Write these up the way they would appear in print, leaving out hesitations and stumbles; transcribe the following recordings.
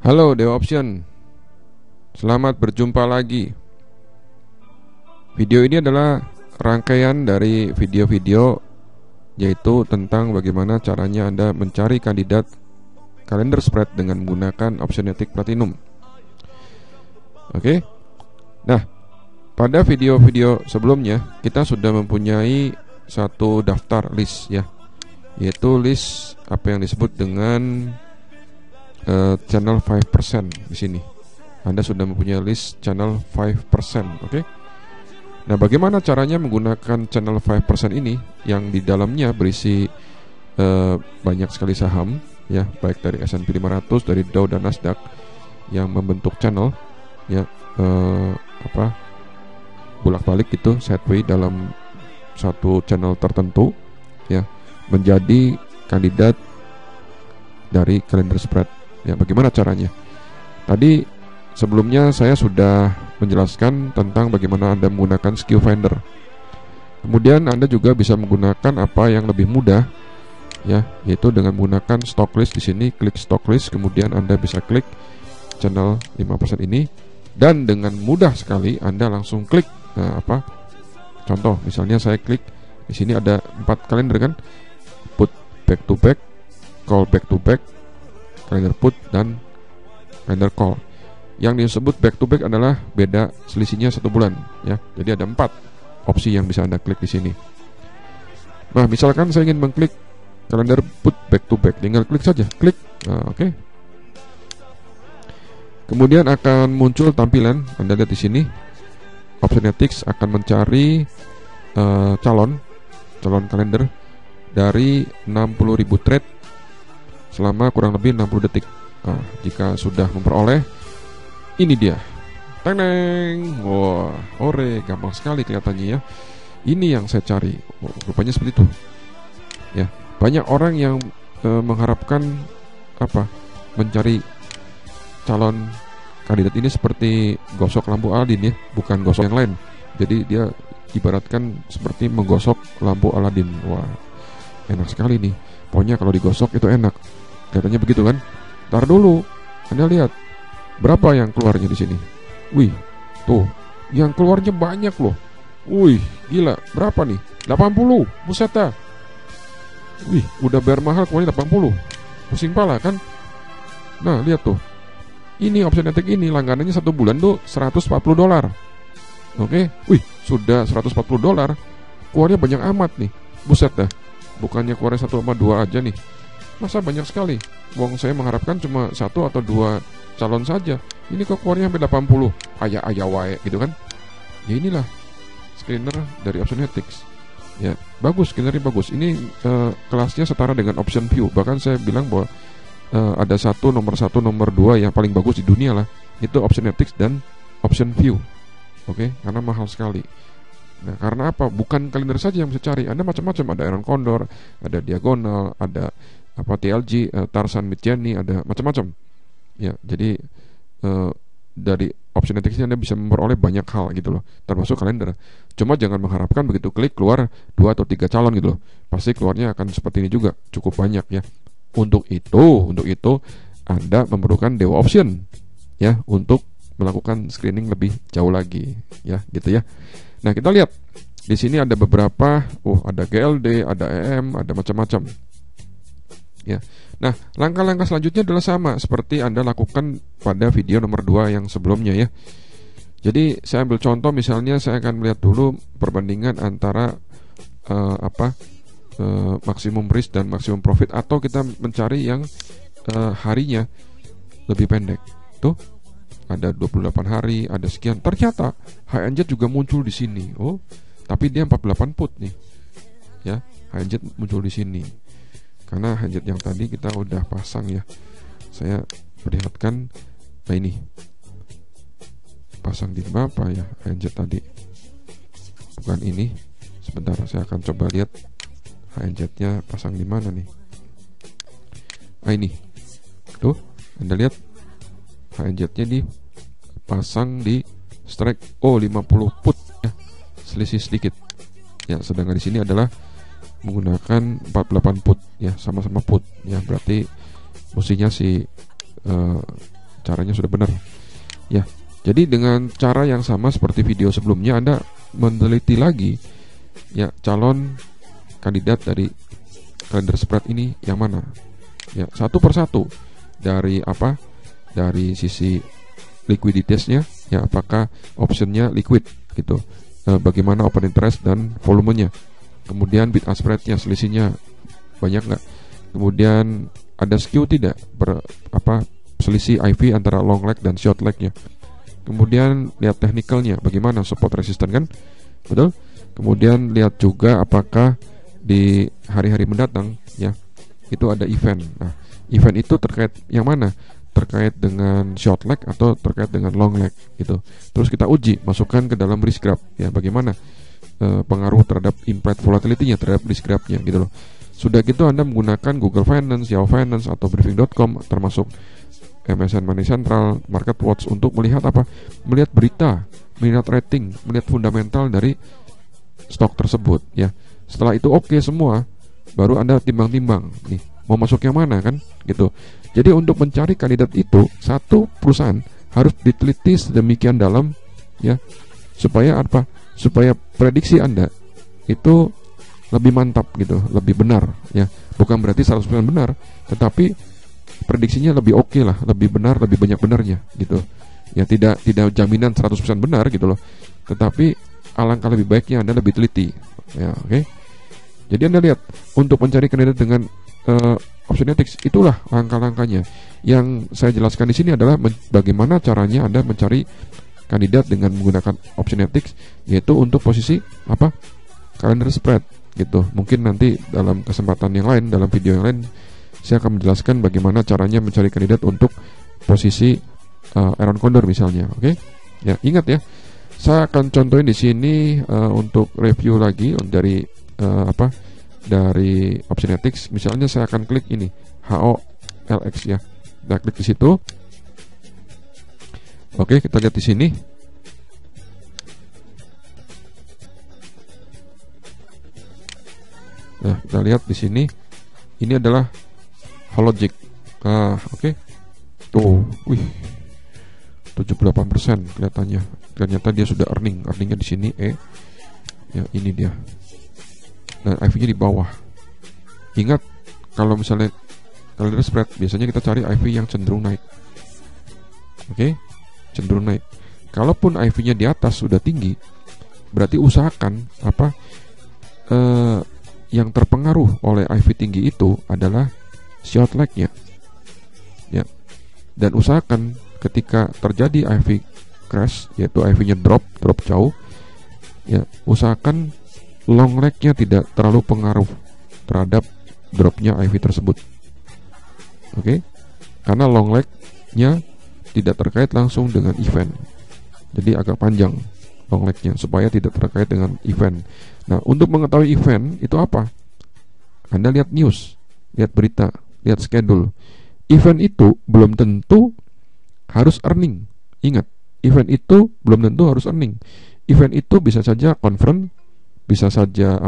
Halo Dewa Option, selamat berjumpa lagi. Video ini adalah rangkaian dari video-video, yaitu tentang bagaimana caranya Anda mencari kandidat kalender spread dengan menggunakan Optionetic Platinum. Oke. Nah, pada video-video sebelumnya kita sudah mempunyai satu daftar list ya, yaitu list apa yang disebut dengan channel 5% di sini. Anda sudah mempunyai list channel 5%, oke? Nah, bagaimana caranya menggunakan channel 5% ini yang di dalamnya berisi banyak sekali saham ya, baik dari S&P 500, dari Dow dan Nasdaq yang membentuk channel ya, bolak-balik gitu sideway dalam satu channel tertentu ya, menjadi kandidat dari kalender spread. Ya, bagaimana caranya? Tadi sebelumnya saya sudah menjelaskan tentang bagaimana Anda menggunakan skew finder. Kemudian Anda juga bisa menggunakan apa yang lebih mudah ya, yaitu dengan menggunakan stock list. Di sini klik stock list, kemudian Anda bisa klik channel 5% ini, dan dengan mudah sekali Anda langsung klik contoh misalnya saya klik di sini ada 4 kalender kan, put back to back, call back to back, kalender put, dan kalender call. Yang disebut back to back adalah beda selisihnya 1 bulan ya. Jadi ada 4 opsi yang bisa Anda klik di sini. Nah, misalkan saya ingin mengklik kalender put back to back, tinggal klik saja, klik. Nah, oke. Kemudian akan muncul tampilan, Anda lihat di sini. Optionetics akan mencari calon kalender dari 60.000 trade selama kurang lebih 60 detik. Nah, jika sudah memperoleh, ini dia. Teng-teng. Wah, ore, gampang sekali kelihatannya ya. Ini yang saya cari. Oh, rupanya seperti itu. Ya, banyak orang yang mengharapkan mencari calon kandidat ini seperti gosok lampu Aladin ya, bukan gosok yang lain. Jadi dia ibaratkan seperti menggosok lampu Aladin. Wah, enak sekali nih. Pokoknya kalau digosok itu enak. Katanya begitu kan? Ntar dulu, Anda lihat berapa yang keluarnya di sini. Wih, tuh, yang keluarnya banyak loh. Wih, gila, berapa nih? 80, buset dah. Wih, udah bayar mahal keluarnya 80. Pusing pala kan? Nah, lihat tuh. Ini Optionetic ini langganannya 1 bulan tuh $140. Oke, wih, sudah $140. Keluarnya banyak amat nih. Buset dah. Bukannya keluarnya 1 sama 2 aja nih. Masa banyak sekali? Wong saya mengharapkan cuma 1 atau 2 calon saja. Ini kok keluarnya sampai 80. Ayah wae gitu kan. Ya inilah screener dari Optionetics. Ya, bagus, screenernya bagus. Ini kelasnya setara dengan Option View. Bahkan saya bilang bahwa ada nomor 1, nomor 2 yang paling bagus di dunia lah. Itu Optionetics dan Option View. Oke, karena mahal sekali. Nah, karena apa? Bukan kalender saja yang bisa cari. Anda macam-macam, ada Iron Condor, ada Diagonal, ada TLG, Tarzan Midjourney, ada macam-macam. Ya, jadi dari Optionetics ini Anda bisa memperoleh banyak hal gitu loh, termasuk kalender. Cuma jangan mengharapkan begitu klik keluar 2 atau 3 calon gitu loh. Pasti keluarnya akan seperti ini juga, cukup banyak ya. Untuk itu Anda memerlukan Dewa Option ya, untuk melakukan screening lebih jauh lagi ya, gitu ya. Nah, kita lihat di sini ada beberapa, ada GLD, ada EM, ada macam-macam. Ya. Nah, langkah-langkah selanjutnya adalah sama seperti Anda lakukan pada video nomor 2 yang sebelumnya ya. Jadi saya ambil contoh, misalnya saya akan melihat dulu perbandingan antara maksimum risk dan maksimum profit, atau kita mencari yang harinya lebih pendek. Tuh, ada 28 hari, ada sekian. Ternyata HNZ juga muncul di sini. Oh, tapi dia 48 put nih. Ya, HNZ muncul di sini. Karena HNZ yang tadi kita udah pasang ya. Saya perlihatkan. Nah, ini pasang di apa ya HNZ tadi? Bukan ini. Sebentar, saya akan coba lihat HNZ-nya pasang di mana nih. Nah, ini. Tuh, Anda lihat HNZ-nya dipasang di strike 50 put ya, selisih sedikit. Ya, sedangkan di sini adalah menggunakan 48 put ya, sama-sama put ya, berarti mestinya si caranya sudah benar. Ya. Jadi dengan cara yang sama seperti video sebelumnya, Anda meneliti lagi ya calon kandidat dari kalender spread ini yang mana. Ya, satu persatu dari apa? Dari sisi liquiditasnya ya, apakah optionnya liquid gitu. Bagaimana open interest dan volumenya. Kemudian bid ask spreadnya, selisihnya banyak nggak? Kemudian ada skew tidak selisih IV antara long leg dan short legnya. Kemudian lihat technicalnya, bagaimana support resisten kan, betul. Kemudian lihat juga apakah di hari-hari mendatang ya itu ada event. Nah, event itu terkait yang mana? Terkait dengan short leg atau terkait dengan long leg gitu. Terus kita uji, masukkan ke dalam risk graph ya, bagaimana pengaruh terhadap implied volatility-nya terhadap risk graph-nya gitu loh. Sudah gitu Anda menggunakan Google Finance, Yahoo Finance atau briefing.com, termasuk MSN Money Central, Market Watch untuk melihat apa? Melihat berita, melihat rating, melihat fundamental dari stok tersebut ya. Setelah itu oke semua, baru Anda timbang-timbang nih, mau masuk yang mana kan gitu. Jadi untuk mencari kandidat itu, satu perusahaan harus diteliti sedemikian dalam ya, supaya apa? Supaya prediksi Anda itu lebih mantap gitu, lebih benar ya. Bukan berarti 100% benar, tetapi prediksinya lebih oke lah, lebih benar, lebih banyak benarnya gitu. Ya, tidak jaminan 100% benar gitu loh. Tetapi alangkah lebih baiknya Anda lebih teliti. Ya, oke. Jadi Anda lihat, untuk mencari kandidat dengan Optionetics, itulah langkah-langkahnya. Yang saya jelaskan di sini adalah bagaimana caranya Anda mencari kandidat dengan menggunakan Optionetics, yaitu untuk posisi apa? Calendar spread gitu. Mungkin nanti dalam kesempatan yang lain, dalam video yang lain, saya akan menjelaskan bagaimana caranya mencari kandidat untuk posisi Aaron Condor misalnya, oke? Ya, ingat ya. Saya akan contohin di sini untuk review lagi dari dari Optionetics. Misalnya saya akan klik ini HOLX ya. Kita klik di situ. Oke, kita lihat di sini. Nah, kita lihat di sini. Ini adalah Hologic. Oke. Tuh, 78% kelihatannya. Ternyata dia sudah earningnya di sini ya, ini dia. Dan IV-nya di bawah. Ingat, kalau misalnya calendar spread, biasanya kita cari IV yang cenderung naik. Oke, cenderung naik. Kalaupun IV-nya di atas sudah tinggi, berarti usahakan yang terpengaruh oleh IV tinggi itu adalah short leg-nya. Ya. Dan usahakan ketika terjadi IV crash, yaitu IV-nya drop jauh, ya, usahakan long leg-nya tidak terlalu pengaruh terhadap dropnya IV tersebut. Oke? Karena long leg-nya tidak terkait langsung dengan event. Jadi agak panjang long leg-nya supaya tidak terkait dengan event. Nah, untuk mengetahui event itu apa? Anda lihat news, lihat berita, lihat schedule. Event itu belum tentu harus earning. Ingat, event itu belum tentu harus earning. Event itu bisa saja conference, bisa saja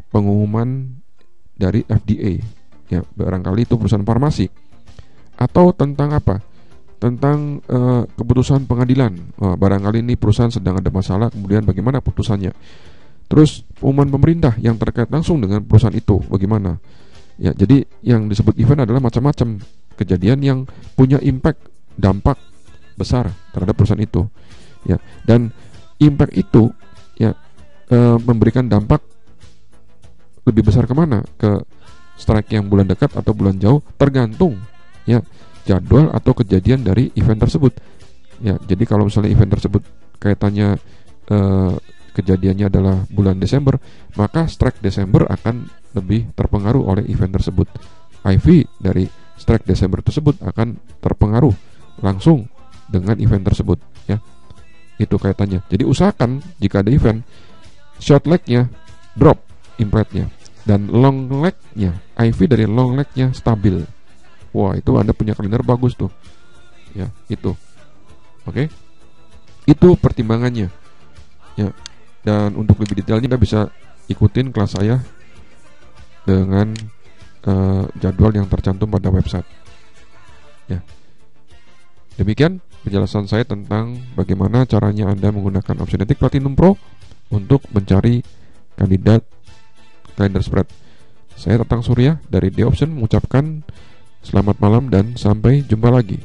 pengumuman dari FDA. Ya, barangkali itu perusahaan farmasi. Atau tentang apa? Tentang keputusan pengadilan. Barangkali ini perusahaan sedang ada masalah, kemudian bagaimana putusannya. Terus pengumuman pemerintah yang terkait langsung dengan perusahaan itu bagaimana? Ya, jadi yang disebut event adalah macam-macam kejadian yang punya dampak besar terhadap perusahaan itu. Ya, dan impact itu ya memberikan dampak lebih besar kemana? Ke strike yang bulan dekat atau bulan jauh, tergantung ya jadwal atau kejadian dari event tersebut. Ya, jadi kalau misalnya event tersebut kaitannya kejadiannya adalah bulan Desember, maka strike Desember akan lebih terpengaruh oleh event tersebut. IV dari strike Desember tersebut akan terpengaruh langsung dengan event tersebut ya. Itu kaitannya. Jadi usahakan jika ada event, short leg-nya drop implied-nya, dan long leg-nya, IV dari long leg-nya stabil. Wah, itu Anda punya kalender bagus tuh. Ya, itu. Oke. Itu pertimbangannya. Ya. Dan untuk lebih detailnya Anda bisa ikutin kelas saya dengan jadwal yang tercantum pada website. Ya. Demikian penjelasan saya tentang bagaimana caranya Anda menggunakan Optionetic Platinum Pro untuk mencari kandidat kalender spread. Saya Tatang Surya dari The Option mengucapkan selamat malam dan sampai jumpa lagi.